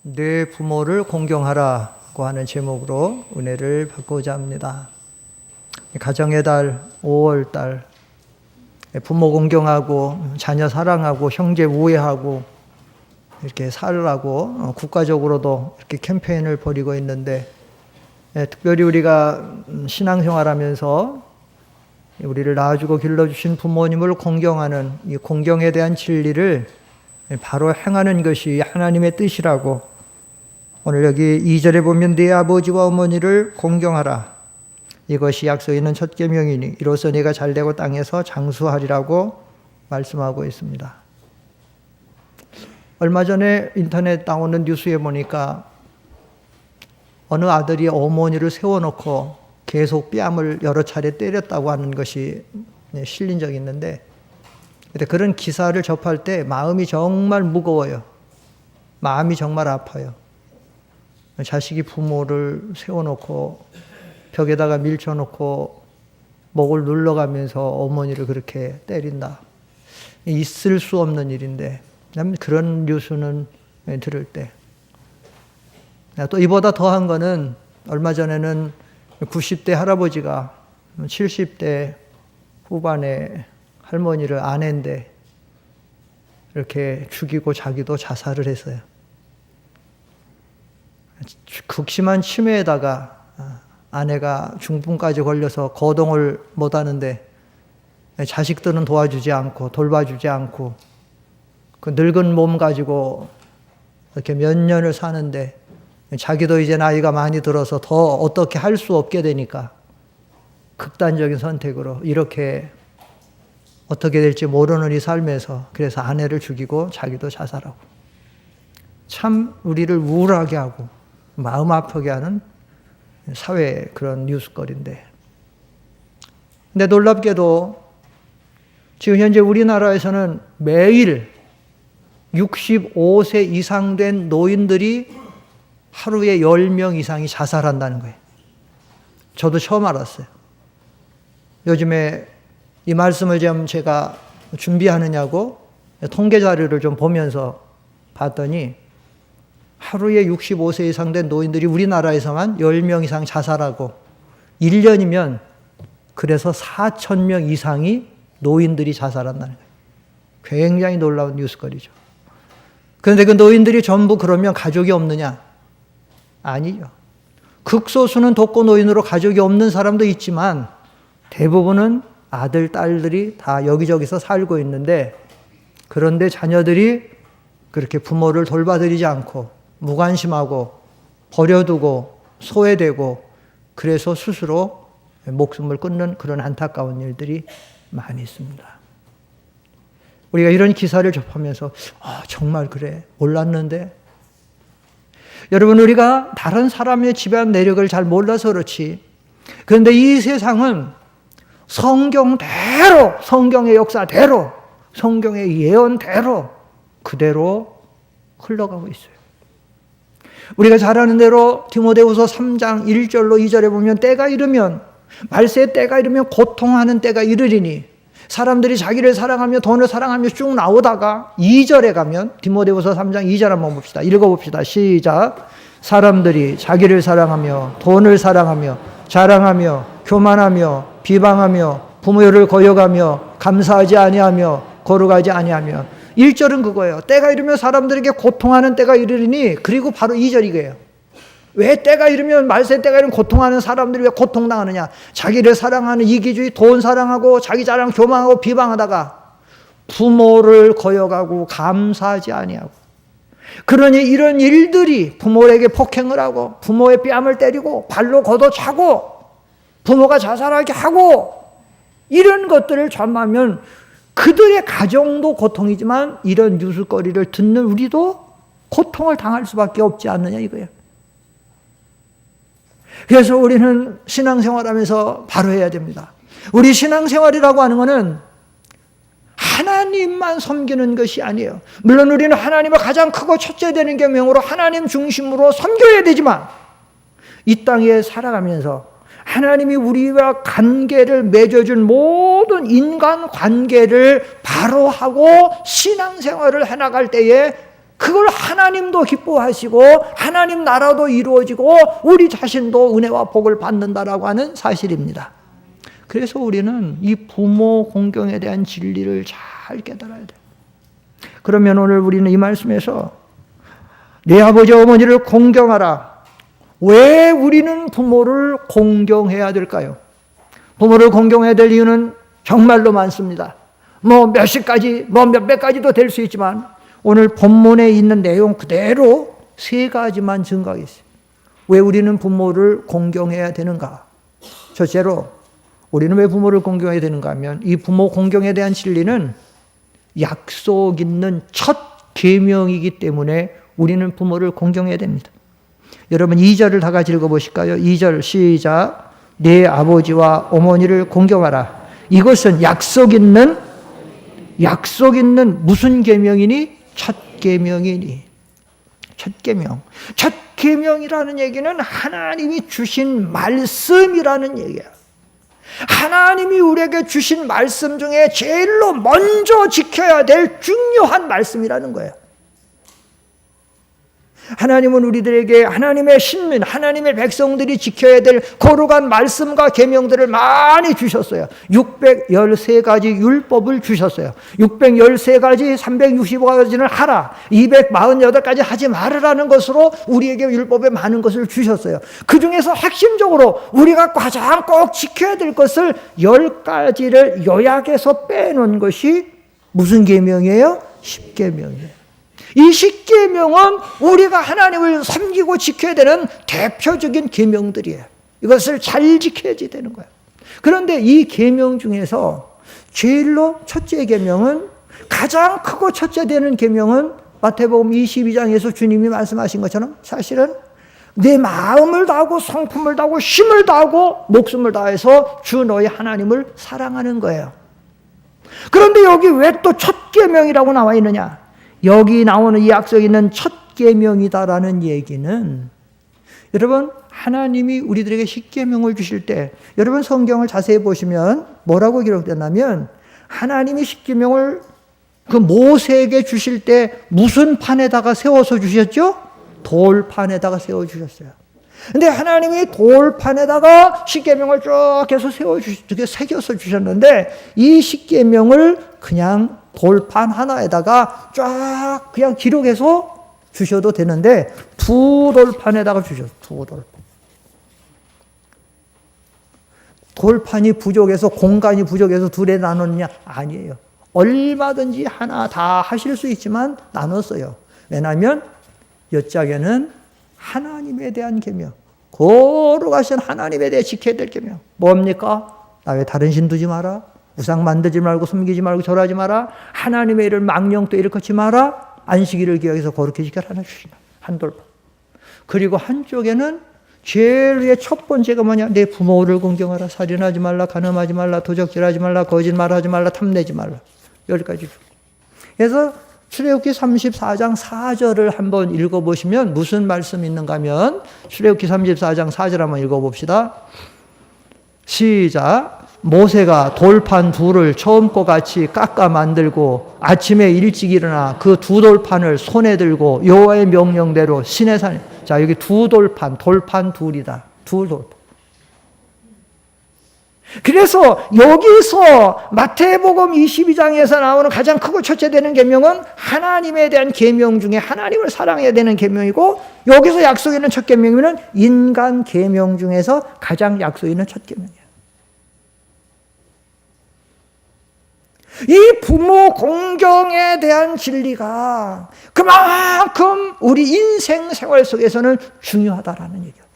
내 부모를 공경하라고 하는 제목으로 은혜를 받고자 합니다. 가정의 달, 5월 달, 부모 공경하고 자녀 사랑하고 형제 우애하고 이렇게 살라고 국가적으로도 이렇게 캠페인을 벌이고 있는데, 특별히 우리가 신앙생활하면서 우리를 낳아주고 길러주신 부모님을 공경하는 이 공경에 대한 진리를 바로 행하는 것이 하나님의 뜻이라고, 오늘 여기 2절에 보면 네 아버지와 어머니를 공경하라, 이것이 약속에 있는 첫 계명이니 이로써 네가 잘되고 땅에서 장수하리라고 말씀하고 있습니다. 얼마 전에 인터넷 나오는 뉴스에 보니까 어느 아들이 어머니를 세워놓고 계속 뺨을 여러 차례 때렸다고 하는 것이 실린 적이 있는데, 그런 기사를 접할 때 마음이 정말 무거워요. 마음이 정말 아파요. 자식이 부모를 세워놓고 벽에다가 밀쳐놓고 목을 눌러가면서 어머니를 그렇게 때린다. 있을 수 없는 일인데, 그런 뉴스는 들을 때. 또 이보다 더한 거는, 얼마 전에는 90대 할아버지가 70대 후반의 할머니를 아내인데 이렇게 죽이고 자기도 자살을 했어요. 극심한 치매에다가 아내가 중풍까지 걸려서 거동을 못하는데 자식들은 도와주지 않고 돌봐주지 않고 그 늙은 몸 가지고 이렇게 몇 년을 사는데, 자기도 이제 나이가 많이 들어서 더 어떻게 할 수 없게 되니까 극단적인 선택으로 이렇게 어떻게 될지 모르는 이 삶에서 그래서 아내를 죽이고 자기도 자살하고, 참 우리를 우울하게 하고 마음 아프게 하는 사회 그런 뉴스거리인데, 근데 놀랍게도 지금 현재 우리나라에서는 매일 65세 이상 된 노인들이 하루에 10명 이상이 자살한다는 거예요. 저도 처음 알았어요. 요즘에 이 말씀을 좀 제가 준비하느냐고 통계 자료를 좀 보면서 봤더니 하루에 65세 이상 된 노인들이 우리나라에서만 10명 이상 자살하고 1년이면 그래서 4,000명 이상이 노인들이 자살한다는 거예요. 굉장히 놀라운 뉴스거리죠. 그런데 그 노인들이 전부 그러면 가족이 없느냐? 아니죠. 극소수는 독거노인으로 가족이 없는 사람도 있지만 대부분은 아들, 딸들이 다 여기저기서 살고 있는데, 그런데 자녀들이 그렇게 부모를 돌봐드리지 않고 무관심하고 버려두고 소외되고, 그래서 스스로 목숨을 끊는 그런 안타까운 일들이 많이 있습니다. 우리가 이런 기사를 접하면서 정말 그래, 몰랐는데. 여러분, 우리가 다른 사람의 지배한 내력을 잘 몰라서 그렇지, 그런데 이 세상은 성경대로, 성경의 역사대로, 성경의 예언대로 그대로 흘러가고 있어요. 우리가 잘 아는 대로 디모데후서 3장 1절로 2절에 보면 때가 이르면, 말세의 때가 이르면 고통하는 때가 이르리니, 사람들이 자기를 사랑하며 돈을 사랑하며 쭉 나오다가 2절에 가면, 디모데후서 3장 2절 한번 봅시다. 읽어봅시다. 시작. 사람들이 자기를 사랑하며 돈을 사랑하며 자랑하며 교만하며 비방하며 부모를 거역하며 감사하지 아니하며 거룩하지 아니하며. 1절은 그거예요. 때가 이르면 사람들에게 고통하는 때가 이르리니, 그리고 바로 2절 이거예요. 왜 때가 이르면, 말세 때가 이르면 고통하는 사람들이 왜 고통당하느냐? 자기를 사랑하는 이기주의, 돈 사랑하고 자기 자랑 교만하고 비방하다가 부모를 거역하고 감사하지 아니하고. 그러니 이런 일들이, 부모에게 폭행을 하고 부모의 뺨을 때리고 발로 걷어차고 부모가 자살하게 하고, 이런 것들을 전하면 그들의 가정도 고통이지만 이런 뉴스거리를 듣는 우리도 고통을 당할 수밖에 없지 않느냐 이거예요. 그래서 우리는 신앙생활하면서 바로 해야 됩니다. 우리 신앙생활이라고 하는 것은 하나님만 섬기는 것이 아니에요. 물론 우리는 하나님을 가장 크고 첫째 되는 계명으로 하나님 중심으로 섬겨야 되지만, 이 땅에 살아가면서 하나님이 우리와 관계를 맺어준 모든 인간 관계를 바로 하고 신앙생활을 해나갈 때에 그걸 하나님도 기뻐하시고 하나님 나라도 이루어지고 우리 자신도 은혜와 복을 받는다라고 하는 사실입니다. 그래서 우리는 이 부모 공경에 대한 진리를 잘 깨달아야 돼요. 그러면 오늘 우리는 이 말씀에서 내 아버지 어머니를 공경하라. 왜 우리는 부모를 공경해야 될까요? 부모를 공경해야 될 이유는 정말로 많습니다. 몇십 가지, 몇백 가지도 될 수 있지만 오늘 본문에 있는 내용 그대로 세 가지만 증거하겠어요. 왜 우리는 부모를 공경해야 되는가? 첫째로 우리는 왜 부모를 공경해야 되는가 하면 이 부모 공경에 대한 진리는 약속 있는 첫 계명이기 때문에 우리는 부모를 공경해야 됩니다. 여러분 2절을 다 같이 읽어보실까요? 2절 시작. 내 아버지와 어머니를 공경하라. 이것은 약속 있는 무슨 계명이니? 첫 계명이니. 첫 계명. 첫 계명이라는 얘기는 하나님이 주신 말씀이라는 얘기야. 하나님이 우리에게 주신 말씀 중에 제일로 먼저 지켜야 될 중요한 말씀이라는 거예요. 하나님은 우리들에게 하나님의 신민, 하나님의 백성들이 지켜야 될 거룩한 말씀과 계명들을 많이 주셨어요. 613가지 율법을 주셨어요. 613가지, 365가지는 하라, 248가지 하지 말으라는 것으로 우리에게 율법에 많은 것을 주셨어요. 그 중에서 핵심적으로 우리가 가장 꼭 지켜야 될 것을 10가지를 요약해서 빼놓은 것이 무슨 계명이에요? 10계명이에요. 이 십계명은 우리가 하나님을 섬기고 지켜야 되는 대표적인 계명들이에요. 이것을 잘 지켜야지 되는 거예요. 그런데 이 계명 중에서 제일로 첫째 계명은, 가장 크고 첫째 되는 계명은 마태복음 22장에서 주님이 말씀하신 것처럼 사실은 내 마음을 다하고 성품을 다하고 힘을 다하고 목숨을 다해서 주 너희 하나님을 사랑하는 거예요. 그런데 여기 왜 또 첫 계명이라고 나와 있느냐? 여기 나오는 이 약속이 있는 첫 계명이다라는 얘기는, 여러분 하나님이 우리들에게 십계명을 주실 때 여러분 성경을 자세히 보시면 뭐라고 기록됐냐면, 하나님이 십계명을 그 모세에게 주실 때 무슨 판에다가 세워서 주셨죠? 돌판에다가 세워 주셨어요. 근데 하나님이 돌판에다가 십계명을 쭉 해서 새겨서 주셨는데, 이 십계명을 그냥 돌판 하나에다가 쫙 그냥 기록해서 주셔도 되는데 두 돌판에다가 주셨어요. 두 돌판. 돌판이 부족해서, 공간이 부족해서 둘에 나눴냐? 아니에요. 얼마든지 하나 다 하실 수 있지만 나눴어요. 왜냐하면 여짝에는 하나님에 대한 계명, 거룩하신 하나님에 대해 지켜야 될 계명 뭡니까? 나 왜 다른 신 두지 마라, 우상 만들지 말고 숨기지 말고 절하지 마라, 하나님의 일을 망령도 일으키지 마라, 안식일을 기억해서 거룩히 지켜라 하나 주시나, 한 돌판. 그리고 한쪽에는 제일 위에 첫 번째가 뭐냐? 내 부모를 공경하라, 살인하지 말라, 간음하지 말라, 도적질하지 말라, 거짓말하지 말라, 탐내지 말라. 여기까지. 그래서 출애굽기 34장 4절을 한번 읽어보시면 무슨 말씀이 있는가 하면, 출애굽기 34장 4절 한번 읽어봅시다. 시작. 모세가 돌판 둘을 처음과 같이 깎아 만들고 아침에 일찍 일어나 그 두 돌판을 손에 들고 여호와의 명령대로 시내산. 자, 여기 두 돌판, 돌판 둘이다. 두 돌판. 그래서 여기서 마태복음 22장에서 나오는 가장 크고 첫째 되는 계명은 하나님에 대한 계명 중에 하나님을 사랑해야 되는 계명이고, 여기서 약속 있는 첫 계명은 인간 계명 중에서 가장 약속 있는 첫 계명이에요. 이 부모 공경에 대한 진리가 그만큼 우리 인생 생활 속에서는 중요하다라는 얘기예요.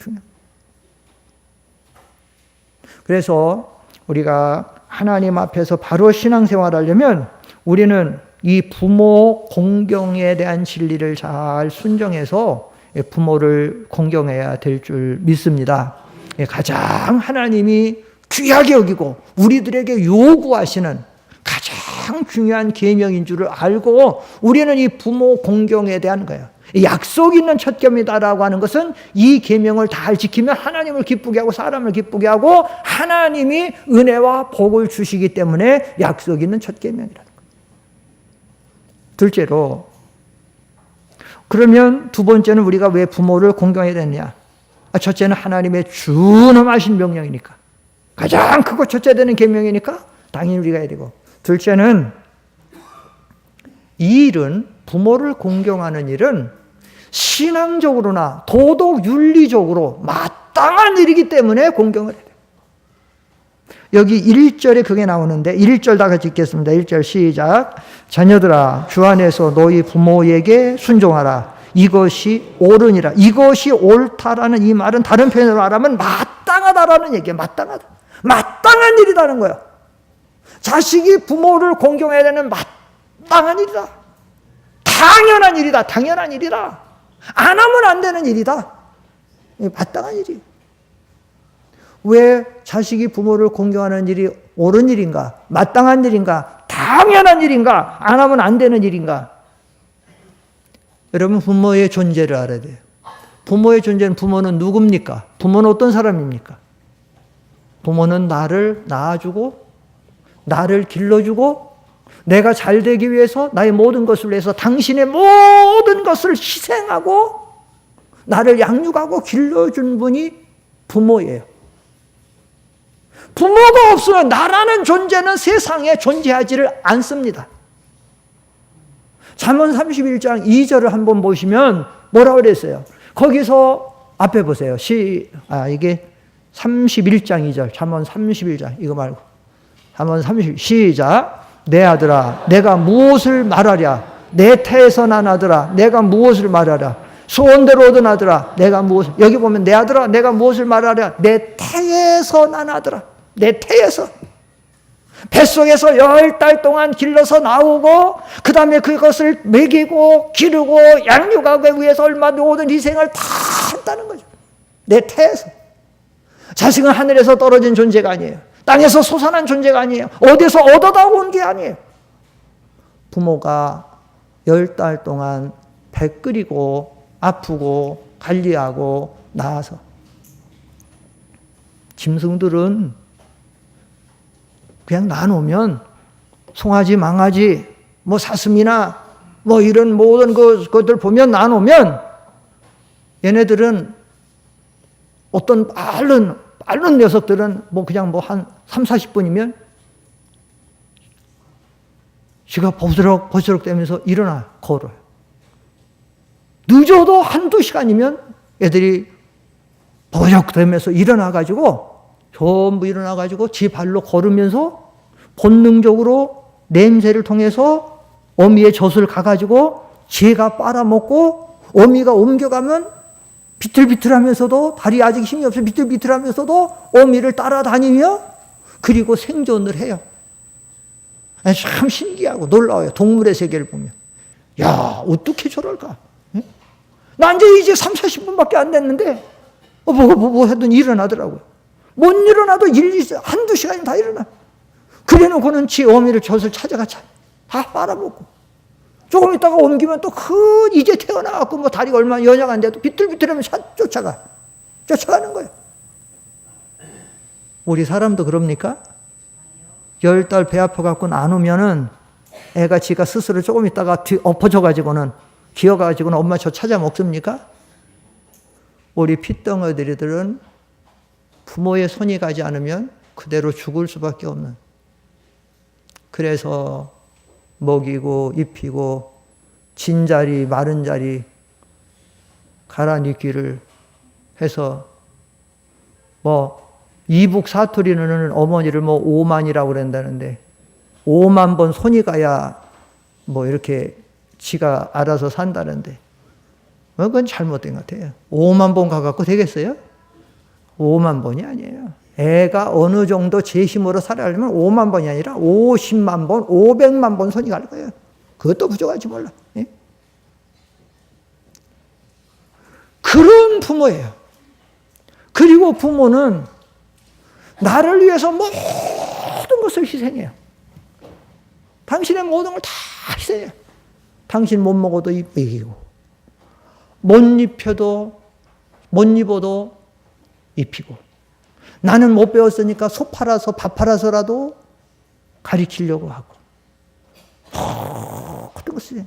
그래서 우리가 하나님 앞에서 바로 신앙생활을 하려면 우리는 이 부모 공경에 대한 진리를 잘 순종해서 부모를 공경해야 될 줄 믿습니다. 가장 하나님이 귀하게 여기고 우리들에게 요구하시는 가장 중요한 계명인 줄을 알고 우리는 이 부모 공경에 대한 거예요. 약속 있는 첫 계명이다라고 하는 것은 이 계명을 잘 지키면 하나님을 기쁘게 하고 사람을 기쁘게 하고 하나님이 은혜와 복을 주시기 때문에 약속 있는 첫 계명이라는 거예요. 둘째로 그러면 두 번째는 우리가 왜 부모를 공경해야 되느냐? 첫째는 하나님의 준엄하신 명령이니까. 가장 크고 첫째 되는 계명이니까 당연히 우리가 해야 되고. 둘째는 이 일은, 부모를 공경하는 일은 신앙적으로나 도덕 윤리적으로 마땅한 일이기 때문에 공경을 해야 돼요. 여기 1절에 그게 나오는데 1절 다 같이 읽겠습니다. 1절 시작. 자녀들아 주 안에서 너희 부모에게 순종하라. 이것이 옳으니라. 이것이 옳다라는 이 말은 다른 표현으로 말하면 마땅하다라는 얘기예요. 마땅하다. 마땅한 일이라는 거야. 자식이 부모를 공경해야 되는 마땅한 일이다. 당연한 일이다. 당연한 일이다. 안 하면 안 되는 일이다. 마땅한 일이에요. 왜 자식이 부모를 공경하는 일이 옳은 일인가? 마땅한 일인가? 당연한 일인가? 안 하면 안 되는 일인가? 여러분, 부모의 존재를 알아야 돼요. 부모의 존재는, 부모는 누굽니까? 부모는 어떤 사람입니까? 부모는 나를 낳아주고 나를 길러주고 내가 잘 되기 위해서 나의 모든 것을 위해서 당신의 모든 것을 희생하고 나를 양육하고 길러준 분이 부모예요. 부모가 없으면 나라는 존재는 세상에 존재하지를 않습니다. 잠언 31장 2절을 한번 보시면 뭐라고 그랬어요? 거기서 앞에 보세요. 이게 31장 2절, 잠언 31장, 이거 말고. 잠언 30, 시작. 내 아들아, 내가 무엇을 말하랴? 내 태에서 난 아들아, 내가 무엇을 말하랴? 소원대로 얻은 아들아, 내가 무엇을, 여기 보면 내 아들아, 내가 무엇을 말하랴? 내 태에서 난 아들아, 내 태에서. 뱃속에서 10달 동안 길러서 나오고 그 다음에 그것을 먹이고 기르고 양육하기 위해서 얼마 모든 희생을 다 한다는 거죠. 내 태에서. 자식은 하늘에서 떨어진 존재가 아니에요. 땅에서 솟아난 존재가 아니에요. 어디서 얻어다 온 게 아니에요. 부모가 10달 동안 배 끓이고 아프고 관리하고 낳아서. 짐승들은 그냥 낳아놓으면 송아지, 망아지, 뭐 사슴이나 뭐 이런 모든 것들 보면 낳아놓으면 얘네들은 어떤 빠른 녀석들은 뭐 그냥 뭐 한 3, 40분이면 지가 버스럭 되면서 일어나 걸어요. 늦어도 한두 시간이면 애들이 버럭 되면서 일어나가지고 전부 일어나가지고 지 발로 걸으면서 본능적으로 냄새를 통해서 어미의 젖을 가가지고 지가 빨아먹고 어미가 옮겨가면 비틀비틀하면서도 발이 아직 힘이 없어 비틀비틀하면서도 어미를 따라다니며 그리고 생존을 해요. 참 신기하고 놀라워요. 동물의 세계를 보면. 야, 어떻게 저럴까? 나 이제 3, 40분밖에 안 됐는데 뭐 하든 일어나더라고요. 못 일어나도 한두 시간이면 다 일어나. 그래 놓고는 지 어미를 젖을 찾아가 다 빨아먹고. 조금 있다가 옮기면 또 이제 태어나갖고 뭐 다리가 얼마나 연약한 데도 비틀비틀하면 쫓아가는 거예요. 우리 사람도 그럽니까? 10달 배 아파갖고 안 오면은 애가 지가 스스로 조금 있다가 엎어져가지고는 기어가지고는 엄마 저 찾아 먹습니까? 우리 핏덩어리들은 부모의 손이 가지 않으면 그대로 죽을 수밖에 없는. 그래서 먹이고 입히고 진자리 마른 자리 갈아넣기를 해서 뭐 이북 사투리는 어머니를 뭐 5만이라고 그런다는데 5만 번 손이 가야 뭐 이렇게 지가 알아서 산다는데 그건 잘못된 것 같아요. 5만 번 가갖고 되겠어요? 5만 번이 아니에요. 애가 어느 정도 제 힘으로 살아가려면 5만 번이 아니라 50만 번, 500만 번 손이 갈 거예요. 그것도 부족할지 몰라. 예? 그런 부모예요. 그리고 부모는 나를 위해서 모든 것을 희생해요. 당신의 모든 걸 다 희생해요. 당신 못 먹어도 입히고 못 입어도 입히고 나는 못 배웠으니까 소 팔아서 밥 팔아서라도 가르치려고 하고 모든 것을.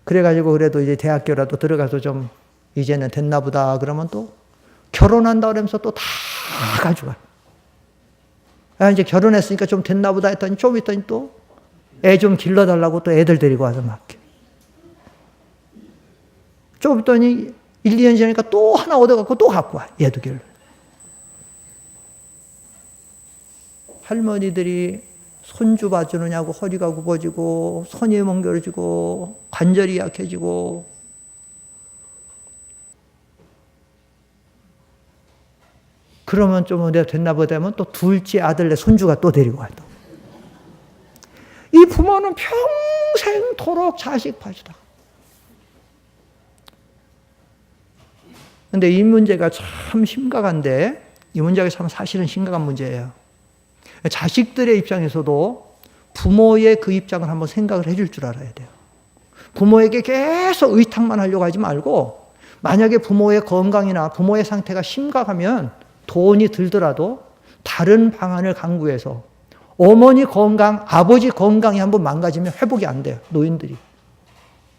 그래가지고 그래도 이제 대학교라도 들어가서 좀 이제는 됐나 보다 그러면 또 결혼한다 그러면서 또 다 가져가. 아, 이제 결혼했으니까 좀 됐나 보다 했더니 좀 있더니 또 애 좀 길러달라고 또 애들 데리고 와서 맡겨. 좀 있더니 1, 2년 지나니까 또 하나 얻어갖고 또 갖고 와. 얘도 길러. 할머니들이 손주 봐주느냐고 허리가 굽어지고 손이 멍겨지고 관절이 약해지고 그러면 좀 내가 됐나 보다 하면 또 둘째 아들네 손주가 또 데리고 와요. 이 부모는 평생토록 자식 봐주다. 근데 이 문제가 참 심각한데 이 문제가 참 사실은 심각한 문제예요. 자식들의 입장에서도 부모의 그 입장을 한번 생각을 해줄 줄 알아야 돼요. 부모에게 계속 의탁만 하려고 하지 말고 만약에 부모의 건강이나 부모의 상태가 심각하면 돈이 들더라도 다른 방안을 강구해서 어머니 건강, 아버지 건강이 한번 망가지면 회복이 안 돼요. 노인들이.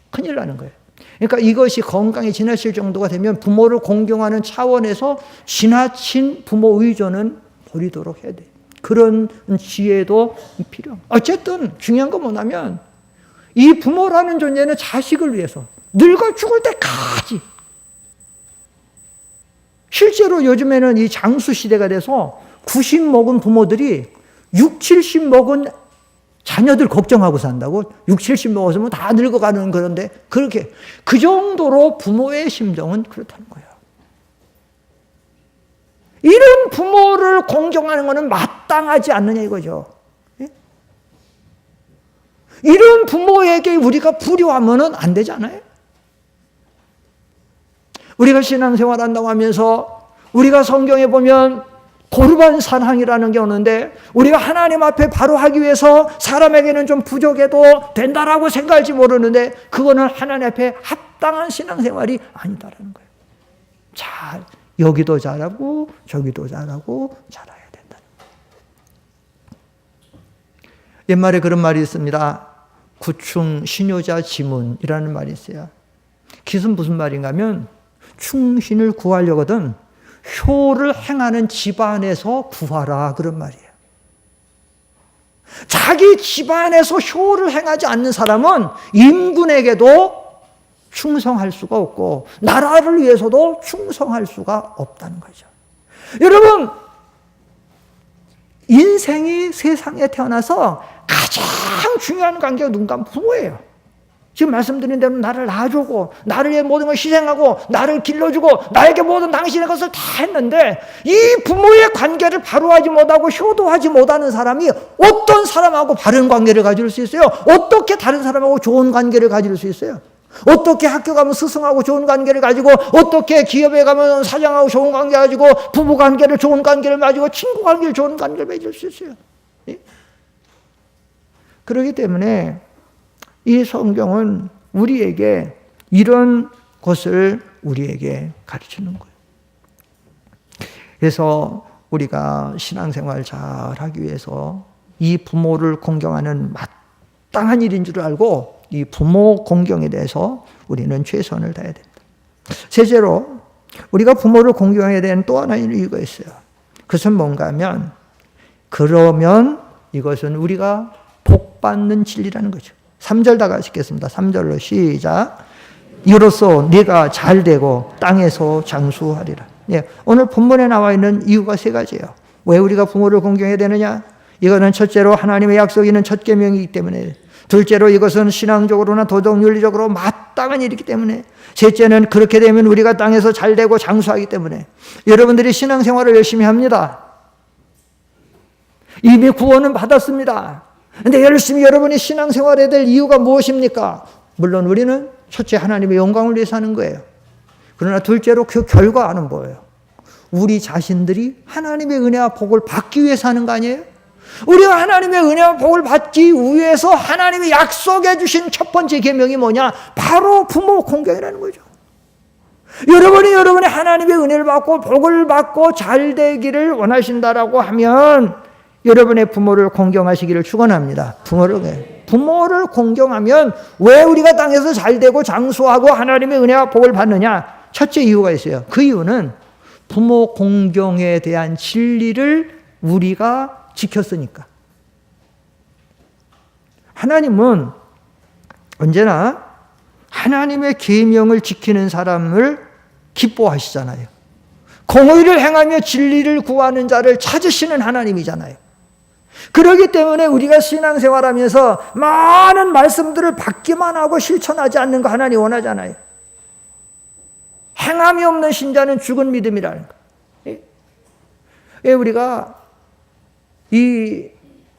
큰일 나는 거예요. 그러니까 이것이 건강이 지나칠 정도가 되면 부모를 공경하는 차원에서 지나친 부모 의존은 버리도록 해야 돼요. 그런 지혜도 필요합니다. 어쨌든 중요한 건 뭐냐면 이 부모라는 존재는 자식을 위해서 늙어 죽을 때까지 실제로 요즘에는 이 장수 시대가 돼서 90 먹은 부모들이 6, 70 먹은 자녀들 걱정하고 산다고. 6, 70 먹었으면 다 늙어가는 그런데 그렇게 그 정도로 부모의 심정은 그렇다는 거예요. 이런 부모를 공경하는 것은 마땅하지 않느냐 이거죠. 이런 부모에게 우리가 불효하면 안 되잖아요. 우리가 신앙생활 한다고 하면서 우리가 성경에 보면 고르반 사랑이라는 게 오는데 우리가 하나님 앞에 바로 하기 위해서 사람에게는 좀 부족해도 된다라고 생각할지 모르는데 그거는 하나님 앞에 합당한 신앙생활이 아니다라는 거예요. 잘 여기도 잘하고 저기도 잘하고 잘해야 된다는 거예요. 옛말에 그런 말이 있습니다. 구충 신효자 지문이라는 말이 있어요. 기은 무슨 말인가 하면 충신을 구하려거든 효를 행하는 집안에서 구하라 그런 말이에요. 자기 집안에서 효를 행하지 않는 사람은 임군에게도 충성할 수가 없고 나라를 위해서도 충성할 수가 없다는 거죠. 여러분 인생이 세상에 태어나서 가장 중요한 관계가 누군가 부모예요. 지금 말씀드린 대로 나를 낳아주고 나를 위해 모든 걸 희생하고 나를 길러주고 나에게 모든 당신의 것을 다 했는데 이 부모의 관계를 바로 하지 못하고 효도하지 못하는 사람이 어떤 사람하고 바른 관계를 가질 수 있어요? 어떻게 다른 사람하고 좋은 관계를 가질 수 있어요? 어떻게 학교 가면 스승하고 좋은 관계를 가지고 어떻게 기업에 가면 사장하고 좋은 관계 가지고 부부 관계를 좋은 관계를 가지고 친구 관계를 좋은 관계를 맺을 수 있어요. 그렇기 때문에 이 성경은 우리에게 이런 것을 우리에게 가르치는 거예요. 그래서 우리가 신앙생활 잘 하기 위해서 이 부모를 공경하는 마땅한 일인 줄 알고 이 부모 공경에 대해서 우리는 최선을 다해야 된다. 셋째로 우리가 부모를 공경해야 되는 또 하나의 이유가 있어요. 그것은 뭔가 하면 그러면 이것은 우리가 복받는 진리라는 거죠. 3절 다 같이 읽겠습니다. 3절로 시작. 이로써 네가 잘되고 땅에서 장수하리라. 예, 오늘 본문에 나와 있는 이유가 세 가지예요. 왜 우리가 부모를 공경해야 되느냐? 이거는 첫째로 하나님의 약속이 있는 첫 계명이기 때문에, 둘째로 이것은 신앙적으로나 도덕 윤리적으로 마땅한 일이기 때문에, 셋째는 그렇게 되면 우리가 땅에서 잘되고 장수하기 때문에. 여러분들이 신앙생활을 열심히 합니다. 이미 구원은 받았습니다. 그런데 열심히 여러분이 신앙생활해야 될 이유가 무엇입니까? 물론 우리는 첫째 하나님의 영광을 위해서 하는 거예요. 그러나 둘째로 그 결과는 뭐예요? 우리 자신들이 하나님의 은혜와 복을 받기 위해서 하는 거 아니에요? 우리가 하나님의 은혜와 복을 받기 위해서 하나님이 약속해 주신 첫 번째 계명이 뭐냐? 바로 부모 공경이라는 거죠. 여러분이 하나님의 은혜를 받고 복을 받고 잘 되기를 원하신다라고 하면 여러분의 부모를 공경하시기를 축원합니다. 부모를 공경하면 왜 우리가 땅에서 잘되고 장수하고 하나님의 은혜와 복을 받느냐? 첫째 이유가 있어요. 그 이유는 부모 공경에 대한 진리를 우리가 지켰으니까. 하나님은 언제나 하나님의 계명을 지키는 사람을 기뻐하시잖아요. 공의를 행하며 진리를 구하는 자를 찾으시는 하나님이잖아요. 그렇기 때문에 우리가 신앙생활하면서 많은 말씀들을 받기만 하고 실천하지 않는 거 하나님 원하잖아요. 행함이 없는 신자는 죽은 믿음이라는 거. 우리가 이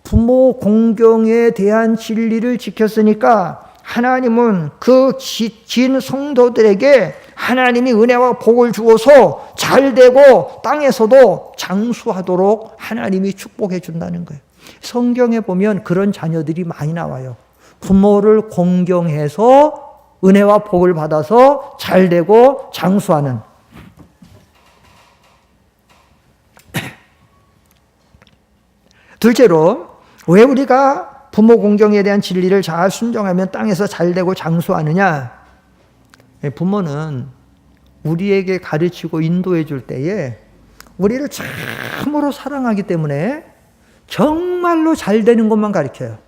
부모 공경에 대한 진리를 지켰으니까 하나님은 그 지킨 성도들에게 하나님이 은혜와 복을 주어서 잘되고 땅에서도 장수하도록 하나님이 축복해 준다는 거예요. 성경에 보면 그런 자녀들이 많이 나와요. 부모를 공경해서 은혜와 복을 받아서 잘되고 장수하는. 둘째로, 왜 우리가 부모 공경에 대한 진리를 잘 순종하면 땅에서 잘되고 장수하느냐? 부모는 우리에게 가르치고 인도해 줄 때에 우리를 참으로 사랑하기 때문에 정말로 잘 되는 것만 가르쳐요.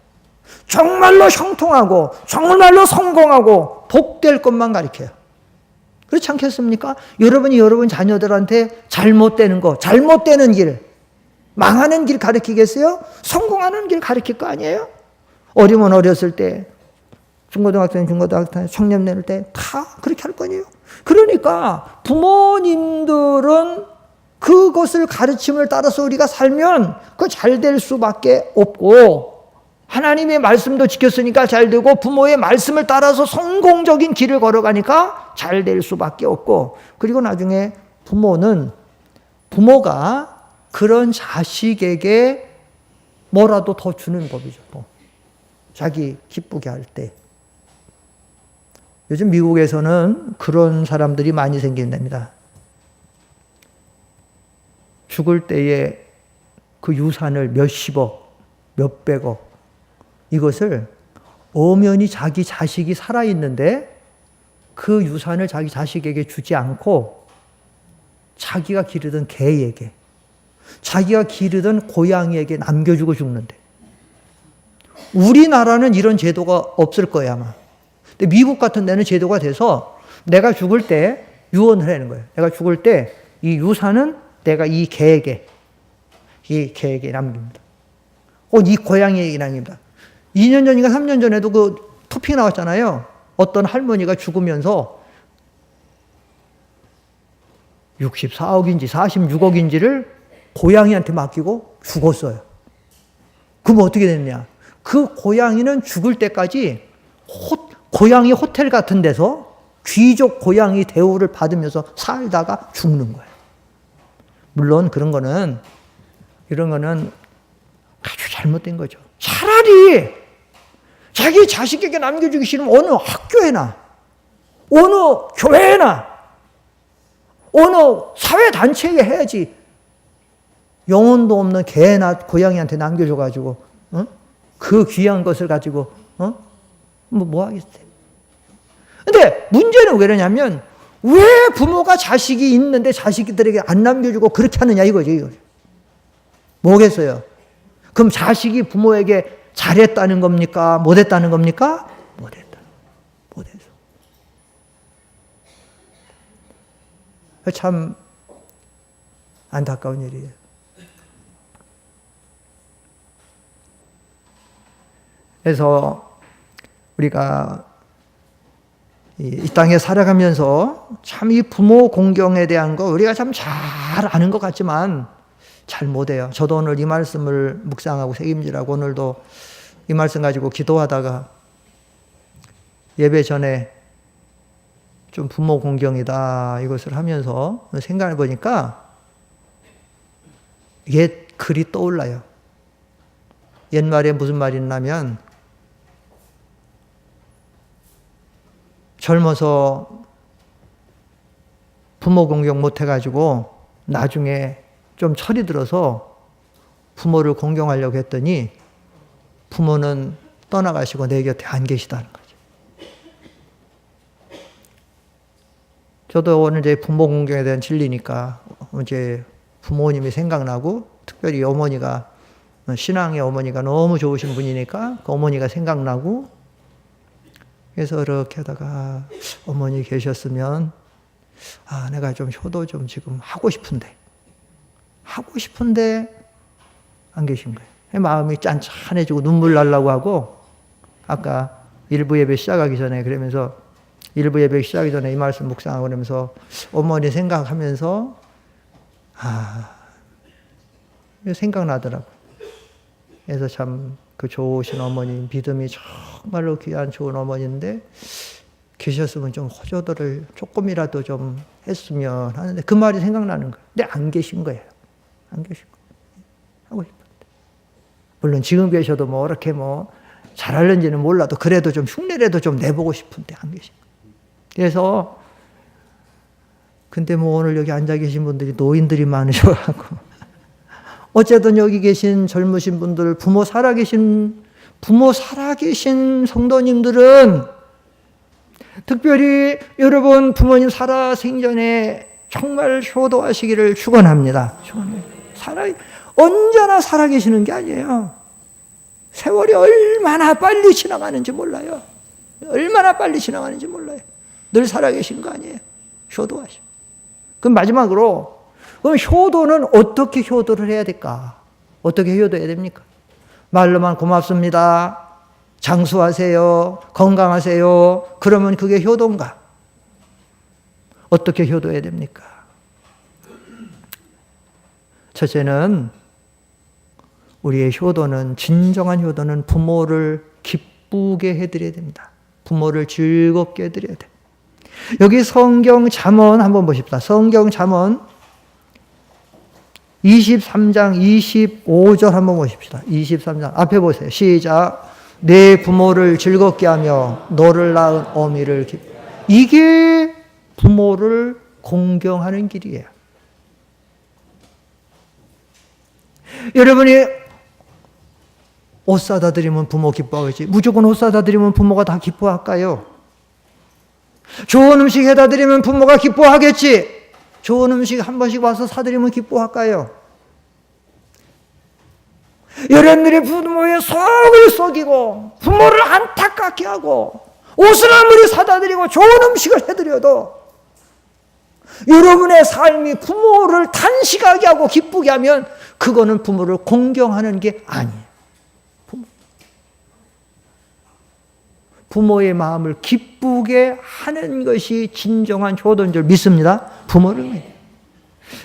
정말로 형통하고 정말로 성공하고 복될 것만 가르쳐요. 그렇지 않겠습니까? 여러분이 여러분 자녀들한테 잘못되는 거, 잘못되는 길, 망하는 길 가르치겠어요? 성공하는 길 가르칠 거 아니에요? 어리면 어렸을 때, 중고등학생, 청년될 때 다 그렇게 할 거 아니에요? 그러니까 부모님들은 그것을 가르침을 따라서 우리가 살면 그 잘 될 수밖에 없고, 하나님의 말씀도 지켰으니까 잘 되고, 부모의 말씀을 따라서 성공적인 길을 걸어가니까 잘 될 수밖에 없고, 그리고 나중에 부모가 그런 자식에게 뭐라도 더 주는 법이죠. 자기 기쁘게 할 때. 요즘 미국에서는 그런 사람들이 많이 생긴답니다. 죽을 때에 그 유산을 몇십억, 몇백억, 이것을 엄연히 자기 자식이 살아있는데 그 유산을 자기 자식에게 주지 않고 자기가 기르던 개에게, 자기가 기르던 고양이에게 남겨주고 죽는데, 우리나라는 이런 제도가 없을 거예요, 아마. 근데 미국 같은 데는 제도가 돼서 내가 죽을 때 유언을 하는 거예요. 내가 죽을 때 이 유산은 내가 이 개에게 남깁니다. 이 고양이에게 남깁니다. 2년 전인가 3년 전에도 그 토픽 나왔잖아요. 어떤 할머니가 죽으면서 64억인지 46억인지를 고양이한테 맡기고 죽었어요. 그럼 어떻게 됐냐? 그 고양이는 죽을 때까지 고양이 호텔 같은 데서 귀족 고양이 대우를 받으면서 살다가 죽는 거예요. 물론 이런 거는 아주 잘못된 거죠. 차라리 자기 자식에게 남겨주기 싫으면 어느 학교에나, 어느 교회나, 어느 사회단체에 해야지. 영혼도 없는 개나 고양이한테 남겨줘가지고, 그 귀한 것을 가지고, 뭐 하겠어요. 근데 문제는 왜 그러냐면, 왜 부모가 자식이 있는데 자식들에게 안 남겨주고 그렇게 하느냐 이거죠. 뭐겠어요? 그럼 자식이 부모에게 잘했다는 겁니까? 못했다는 겁니까? 못했어. 참 안타까운 일이에요. 그래서 우리가 이 땅에 살아가면서 참 이 부모 공경에 대한 거 우리가 참 잘 아는 것 같지만 잘 못해요. 저도 오늘 이 말씀을 묵상하고 책임지라고 오늘도 이 말씀 가지고 기도하다가 예배 전에 좀 부모 공경이다 이것을 하면서 생각해 보니까 옛 글이 떠올라요. 옛말에 무슨 말이 있냐면, 젊어서 부모 공경 못해가지고 나중에 좀 철이 들어서 부모를 공경하려고 했더니 부모는 떠나가시고 내 곁에 안 계시다는 거죠. 저도 오늘 이제 부모 공경에 대한 진리니까 이제 부모님이 생각나고, 특별히 어머니가, 신앙의 어머니가 너무 좋으신 분이니까 그 어머니가 생각나고, 그래서 이렇게 하다가 어머니 계셨으면 내가 좀 효도 좀 지금 하고 싶은데 안 계신 거예요. 마음이 짠짠해지고 눈물 나려고 하고, 아까 일부 예배 시작하기 전에 그러면서 일부 예배 시작하기 전에 이 말씀 묵상하고 그러면서 어머니 생각하면서 생각나더라고요. 그래서 참 그 좋으신 어머니, 믿음이 정말로 귀한 좋은 어머니인데 계셨으면 좀 호조들을 조금이라도 좀 했으면 하는데 그 말이 생각나는 거예요. 근데 안 계신 거예요. 안 계신 거예요. 하고 싶은데. 물론 지금 계셔도 뭐 이렇게 뭐 잘하는지는 몰라도 그래도 좀 흉내라도 좀 내보고 싶은데 안 계신 거예요. 그래서 근데 뭐 오늘 여기 앉아 계신 분들이 노인들이 많으셔가지고 어쨌든 여기 계신 젊으신 분들, 부모 살아계신 성도님들은 특별히 여러분 부모님 살아 생전에 정말 효도하시기를 축원합니다. 언제나 살아계시는 게 아니에요. 세월이 얼마나 빨리 지나가는지 몰라요. 얼마나 빨리 지나가는지 몰라요. 늘 살아계신 거 아니에요. 효도하시. 그럼 마지막으로, 그럼 효도는 어떻게 효도를 해야 될까? 어떻게 효도해야 됩니까? 말로만 고맙습니다, 장수하세요, 건강하세요, 그러면 그게 효도인가? 어떻게 효도해야 됩니까? 첫째는 우리의 효도는, 진정한 효도는 부모를 기쁘게 해드려야 됩니다. 부모를 즐겁게 해드려야 돼. 여기 성경 잠언 한번 보십시다. 성경 잠언 23장 25절 한번 보십시다. 23장 앞에 보세요. 시작. 내 부모를 즐겁게 하며 너를 낳은 어미를 이게 부모를 공경하는 길이에요. 여러분이 옷 사다 드리면 부모 기뻐하겠지. 무조건 옷 사다 드리면 부모가 다 기뻐할까요? 좋은 음식 해다 드리면 부모가 기뻐하겠지. 좋은 음식 한 번씩 와서 사드리면 기뻐할까요? 여러분들이 부모의 속을 썩이고 부모를 안타깝게 하고 옷을 아무리 사다 드리고 좋은 음식을 해드려도 여러분의 삶이 부모를 탄식하게 하고 기쁘게 하면 그거는 부모를 공경하는 게 아니에요. 부모의 마음을 기쁘게 하는 것이 진정한 효도인 줄 믿습니다. 부모를.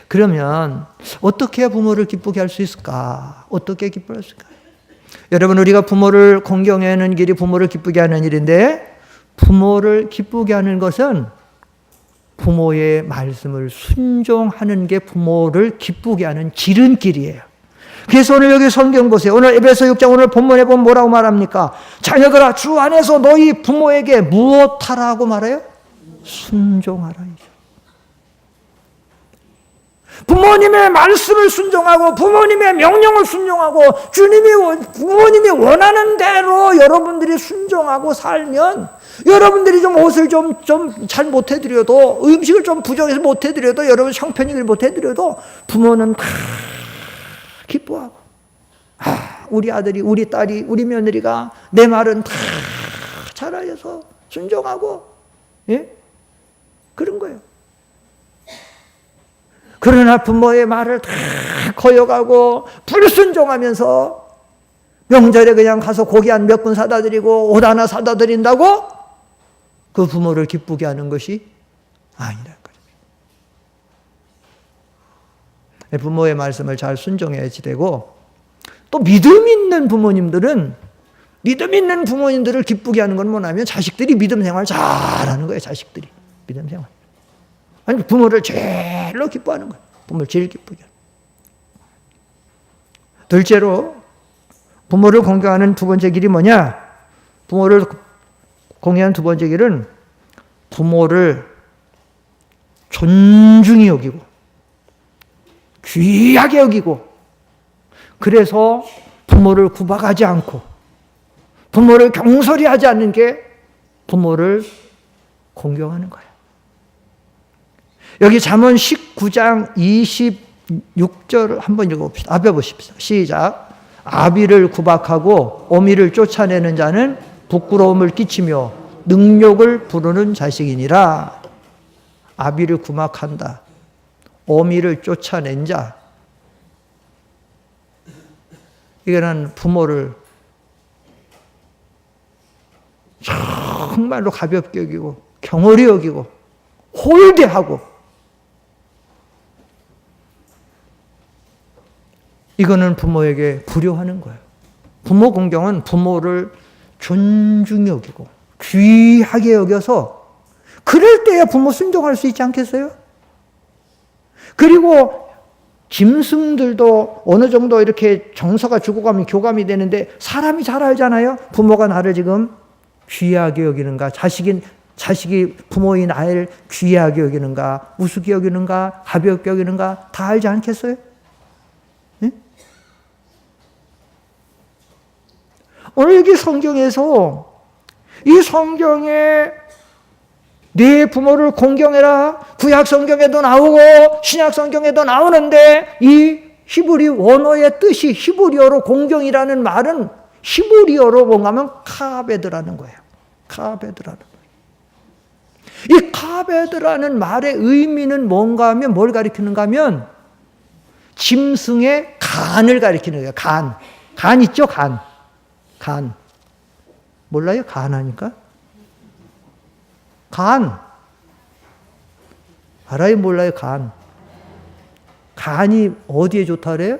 그러면 어떻게 해야 부모를 기쁘게 할 수 있을까? 어떻게 기쁘게 할 수 있을까? 여러분, 우리가 부모를 공경하는 길이 부모를 기쁘게 하는 일인데, 부모를 기쁘게 하는 것은 부모의 말씀을 순종하는 게 부모를 기쁘게 하는 지름길이에요. 그래서 오늘 여기 성경 보세요. 오늘 에베소 6장 오늘 본문에 보면 뭐라고 말합니까? 자녀들아, 주 안에서 너희 부모에게 무엇하라고 말해요? 순종하라. 부모님의 말씀을 순종하고 부모님의 명령을 순종하고 부모님이 원하는 대로 여러분들이 순종하고 살면, 여러분들이 좀 옷을 좀 잘 못해드려도, 음식을 좀 부족해서 못해드려도, 여러분 형편이길 못해드려도 부모는 다 기뻐하고, 우리 아들이, 우리 딸이, 우리 며느리가 내 말은 다 잘하여서 순종하고, 예? 그런 거예요. 그러나 부모의 말을 다 거역하고 불순종하면서 명절에 그냥 가서 고기 한 몇 근 사다 드리고 옷 하나 사다 드린다고 그 부모를 기쁘게 하는 것이 아니라는 거죠. 부모의 말씀을 잘 순종해야지 되고, 또 믿음 있는 부모님들을 기쁘게 하는 건 뭐냐면 자식들이 믿음 생활 잘하는 거예요. 자식들이 믿음 생활. 아니, 부모를 제일로 기뻐하는 거예요. 부모를 제일 기쁘게 하는 거예요. 둘째로 부모를 공경하는 두 번째 길이 뭐냐? 부모를 공경하는 두 번째 길은 부모를 존중히 여기고 귀하게 여기고, 그래서 부모를 구박하지 않고 부모를 경솔히 하지 않는 게 부모를 공경하는 거예요. 여기 잠언 19장 26절 한번 읽어봅시다. 앞에 보십시오. 시작. 아비를 구박하고 어미를 쫓아내는 자는 부끄러움을 끼치며 능욕을 부르는 자식이니라. 아비를 구박한다. 어미를 쫓아낸 자. 이거는 부모를 정말로 가볍게 여기고 경홀히 여기고 홀대하고, 이거는 부모에게 불효하는 거예요. 부모 공경은 부모를 존중히 여기고 귀하게 여겨서 그럴 때야 부모 순종할 수 있지 않겠어요? 그리고 짐승들도 어느 정도 이렇게 정서가 죽어가면 교감이 되는데 사람이 잘 알잖아요. 부모가 나를 지금 귀하게 여기는가, 자식이 부모인 아이를 귀하게 여기는가, 우습게 여기는가, 가볍게 여기는가 다 알지 않겠어요? 네? 오늘 여기 성경에서 이 성경에 네 부모를 공경해라, 구약 성경에도 나오고 신약 성경에도 나오는데 이 히브리 원어의 뜻이 히브리어로 공경이라는 말은 히브리어로 뭔가 하면 카베드라는 거예요. 카베드라는 거예요. 이 카베드라는 말의 의미는 뭔가 하면 뭘 가리키는가 하면 짐승의 간을 가리키는 거예요. 간. 간 있죠? 간. 간. 몰라요? 간 하니까? 간. 알아요? 몰라요? 간. 간이 어디에 좋다 그래요?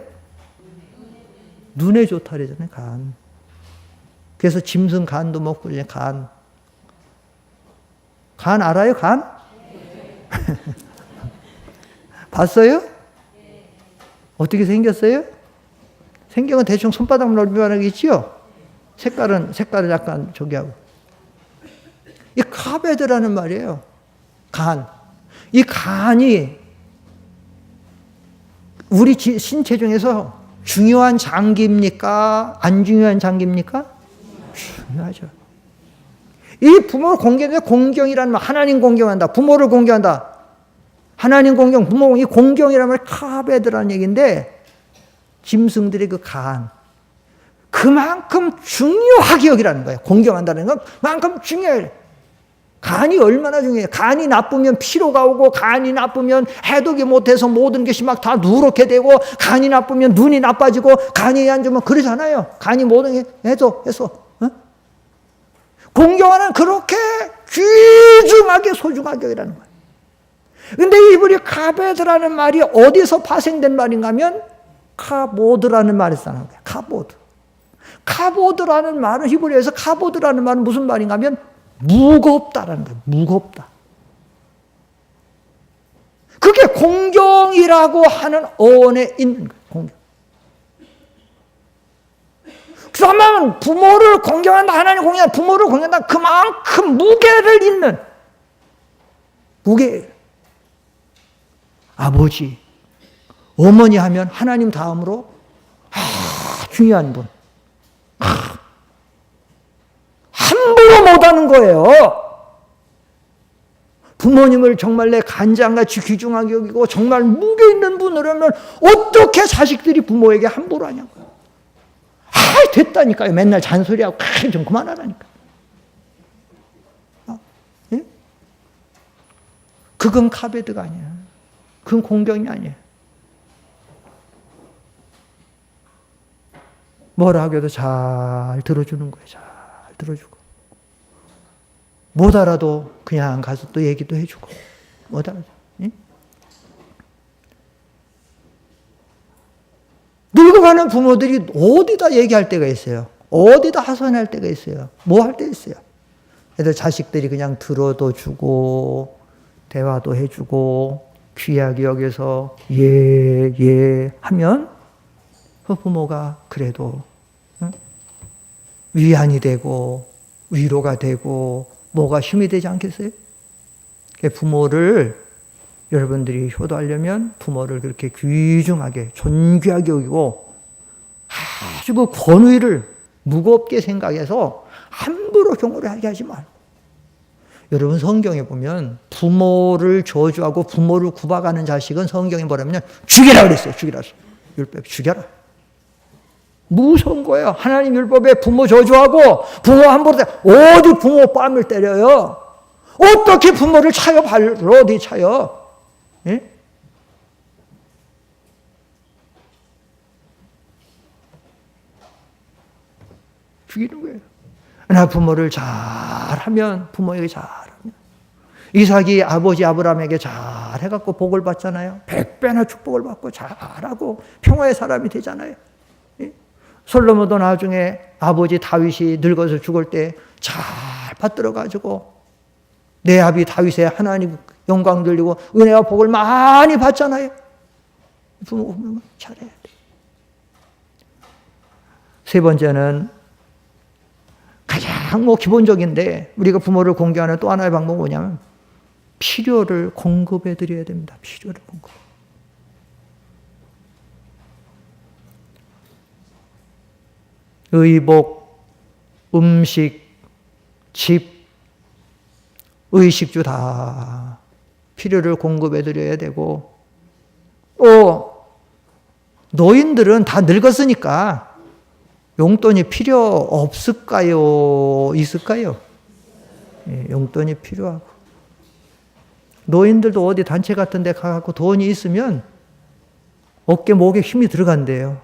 눈에 좋다 그러잖아요. 간. 그래서 짐승 간도 먹고 이제 간. 간 알아요? 간? 봤어요? 어떻게 생겼어요? 생경은 대충 손바닥 넓이만 하겠지요? 색깔은 약간 저기 하고. 이 카베드라는 말이에요. 간. 이 간이 우리 신체 중에서 중요한 장기입니까? 안 중요한 장기입니까? 중요하죠. 이 부모를 공경해, 공경이라는 말, 하나님 공경한다. 부모를 공경한다. 하나님 공경, 부모, 이 공경이라는 말, 카베드라는 얘기인데, 짐승들의 그 간. 그만큼 중요하게 여기라는 거예요. 공경한다는 건 그만큼 중요해요. 간이 얼마나 중요해요. 간이 나쁘면 피로가 오고, 간이 나쁘면 해독이 못해서 모든 것이 막 다 누렇게 되고, 간이 나쁘면 눈이 나빠지고, 간이 안 좋으면 그러잖아요. 간이 모든 게 해서. 공경하는 그렇게 귀중하게 소중하게 여기라는 거예요. 근데 이분이 카베드라는 말이 어디서 파생된 말인가 하면 카보드라는 말에서 나온 거예요. 카보드. 카보드라는 말은 히브리어에서 카보드라는 말은 무슨 말인가 하면 무겁다라는 거예요. 무겁다. 그게 공경이라고 하는 어원에 있는 거예요. 공경. 그러면 부모를 공경한다, 하나님 공경한다, 부모를 공경한다, 그만큼 무게를 잇는 무게. 아버지, 어머니 하면 하나님 다음으로 중요한 분. 함부로 못하는 거예요. 부모님을 정말 내 간장같이 귀중하게 여기고 정말 무게 있는 분이라면 어떻게 자식들이 부모에게 함부로 하냐고요. 됐다니까요. 맨날 잔소리하고 좀 그만하라니까. 예? 그건 카베드가 아니야. 그건 공경이 아니에요. 뭐라 하겨도 잘 들어주는 거예요. 잘 들어주고. 못 알아도 그냥 가서 또 얘기도 해주고. 못 알아도. 예? 늙어가는 부모들이 어디다 얘기할 때가 있어요. 어디다 하소연할 때가 있어요. 뭐 할 때 있어요. 그래서 자식들이 그냥 들어도 주고 대화도 해주고 귀하게 여기서 예 하면 그 부모가 그래도 위안이 되고 위로가 되고 뭐가 힘이 되지 않겠어요? 부모를 여러분들이 효도하려면 부모를 그렇게 귀중하게 존귀하게 여기고 아주 그 권위를 무겁게 생각해서 함부로 경고를 하게 하지 말고. 여러분 성경에 보면 부모를 저주하고 부모를 구박하는 자식은 성경에 뭐라면 죽여라 그랬어요. 죽이라. 율법에 죽여라. 무서운 거예요. 하나님 율법에 부모 저주하고 부모 함부로 어디 부모 뺨을 때려요. 어떻게 부모를 차요? 발로 어디 차요? 예? 죽이는 거예요. 나 부모를 잘하면 부모에게 잘하면 이삭이 아버지 아브라함에게 잘해갖고 복을 받잖아요. 100배나 축복을 받고 잘하고 평화의 사람이 되잖아요. 솔로몬도 나중에 아버지 다윗이 늙어서 죽을 때 잘 받들어가지고 내 아비 다윗의 하나님 영광 들리고 은혜와 복을 많이 받잖아요. 부모 보면 잘해야 돼. 세 번째는 가장 기본적인데 우리가 부모를 공경하는 또 하나의 방법은 뭐냐면 필요를 공급해 드려야 됩니다. 필요를 공급. 의복, 음식, 집, 의식주 다 필요를 공급해 드려야 되고 노인들은 다 늙었으니까 용돈이 필요 없을까요? 있을까요? 용돈이 필요하고 노인들도 어디 단체 같은 데 가서 돈이 있으면 어깨 목에 힘이 들어간대요.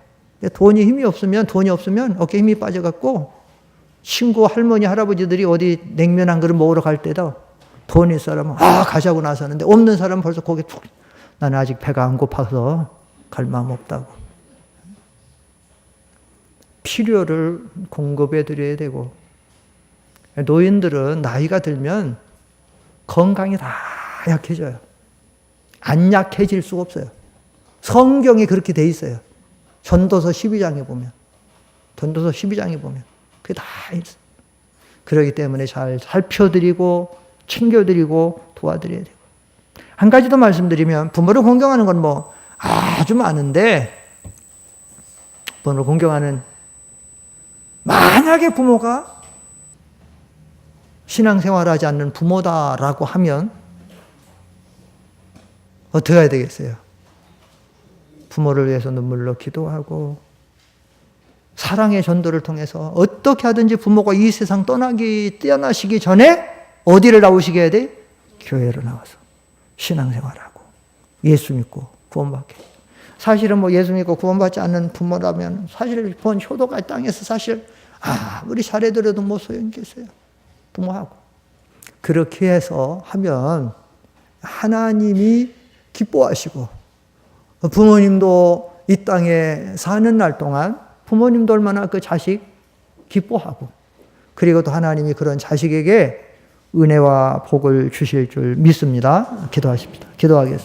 돈이 없으면 어깨에 힘이 빠져갖고 친구 할머니 할아버지들이 어디 냉면 한 그릇 먹으러 갈 때도 돈 있는 사람은 가자고 나서는데 없는 사람은 벌써 고개 툭 나는 아직 배가 안 고파서 갈 마음 없다고. 필요를 공급해 드려야 되고 노인들은 나이가 들면 건강이 다 약해져요. 안 약해질 수가 없어요. 성경에 그렇게 돼 있어요. 전도서 12장에 보면 그게 다 있어요. 그렇기 때문에 잘 살펴드리고 챙겨드리고 도와드려야 되고 한 가지 더 말씀드리면 부모를 공경하는 건 뭐 아주 많은데 부모를 공경하는 만약에 부모가 신앙생활하지 않는 부모다라고 하면 어떻게 해야 되겠어요? 부모를 위해서 눈물로 기도하고 사랑의 전도를 통해서 어떻게 하든지 부모가 이 세상 떠나시기 전에 어디를 나오시게 해야 돼? 교회로 나와서 신앙생활하고 예수 믿고 구원받게. 사실은 뭐 예수 믿고 구원받지 않는 부모라면 사실 본 효도가 땅에서 사실 아무리 잘해드려도 뭐 소용이 있겠어요. 부모하고. 그렇게 해서 하면 하나님이 기뻐하시고 부모님도 이 땅에 사는 날 동안 부모님도 얼마나 그 자식 기뻐하고 그리고 또 하나님이 그런 자식에게 은혜와 복을 주실 줄 믿습니다. 기도하십시다. 기도하겠습니다.